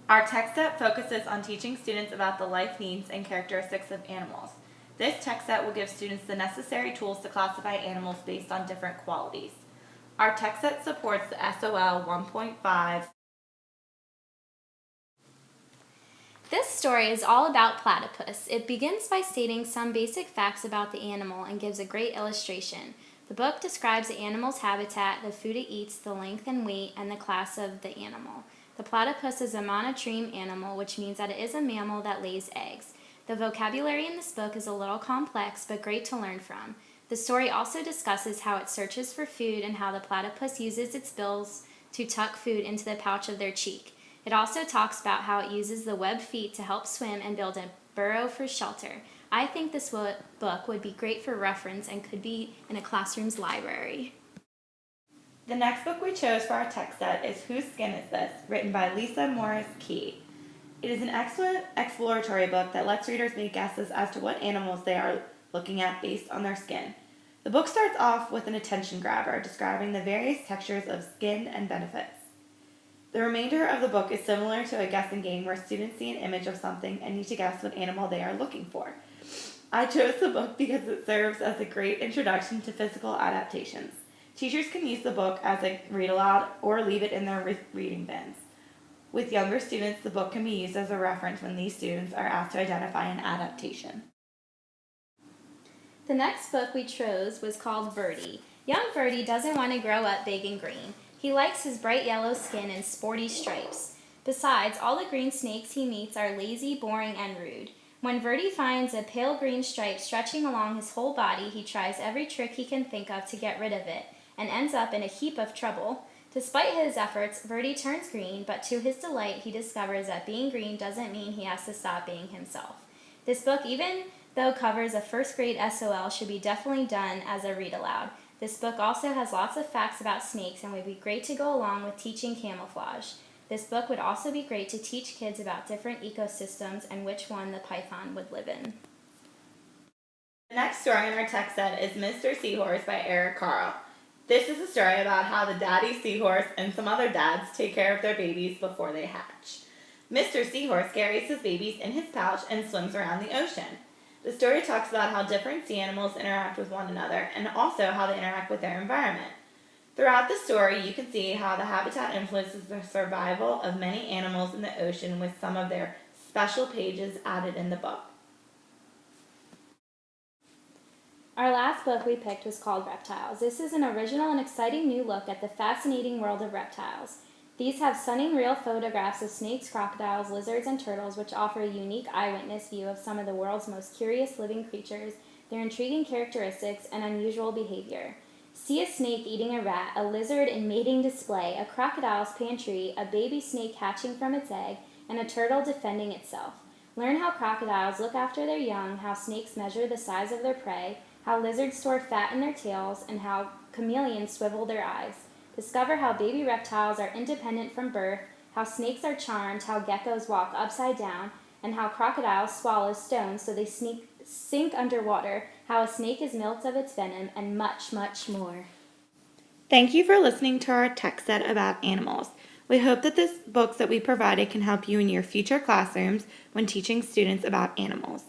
Our text set focuses on teaching students about the life needs and characteristics of animals. This text set will give students the necessary tools to classify animals based on different qualities. Our text set supports the SOL 1.5. This story is all about platypus. It begins by stating some basic facts about the animal and gives a great illustration. The book describes the animal's habitat, the food it eats, the length and weight, and the class of the animal. The platypus is a monotreme animal, which means that it is a mammal that lays eggs. The vocabulary in this book is a little complex, but great to learn from. The story also discusses how it searches for food and how the platypus uses its bills to tuck food into the pouch of their cheek. It also talks about how it uses the webbed feet to help swim and build a burrow for shelter. I think this book would be great for reference and could be in a classroom's library. The next book we chose for our text set is Whose Skin Is This?, written by Lisa Morris Key. It is an excellent exploratory book that lets readers make guesses as to what animals they are looking at based on their skin. The book starts off with an attention grabber describing the various textures of skin and benefits. The remainder of the book is similar to a guessing game where students see an image of something and need to guess what animal they are looking for. I chose the book because it serves as a great introduction to physical adaptations. Teachers can use the book as a read aloud or leave it in their reading bins. With younger students, the book can be used as a reference when these students are asked to identify an adaptation. The next book we chose was called Birdie. Young Birdie doesn't want to grow up big and green. He likes his bright yellow skin and sporty stripes. Besides, all the green snakes he meets are lazy, boring, and rude. When Birdie finds a pale green stripe stretching along his whole body, he tries every trick he can think of to get rid of it, and ends up in a heap of trouble. Despite his efforts, Birdie turns green, but to his delight, he discovers that being green doesn't mean he has to stop being himself. This book, even though covers a first grade SOL, should be definitely done as a read aloud. This book also has lots of facts about snakes and would be great to go along with teaching camouflage. This book would also be great to teach kids about different ecosystems and which one the python would live in. The next story in our text set is Mr. Seahorse by Eric Carle. This is a story about how the daddy seahorse and some other dads take care of their babies before they hatch. Mr. Seahorse carries his babies in his pouch and swims around the ocean. The story talks about how different sea animals interact with one another and also how they interact with their environment. Throughout the story, you can see how the habitat influences the survival of many animals in the ocean with some of their special pages added in the book. Our last book we picked was called Reptiles. This is an original and exciting new look at the fascinating world of reptiles. These have stunning real photographs of snakes, crocodiles, lizards, and turtles, which offer a unique eyewitness view of some of the world's most curious living creatures, their intriguing characteristics, and unusual behavior. See a snake eating a rat, a lizard in mating display, a crocodile's pantry, a baby snake hatching from its egg, and a turtle defending itself. Learn how crocodiles look after their young, how snakes measure the size of their prey, how lizards store fat in their tails, and how chameleons swivel their eyes. Discover how baby reptiles are independent from birth, how snakes are charmed, how geckos walk upside down, and how crocodiles swallow stones so they sink underwater, how a snake is milked of its venom, and much, much more. Thank you for listening to our text set about animals. We hope that the books that we provided can help you in your future classrooms when teaching students about animals.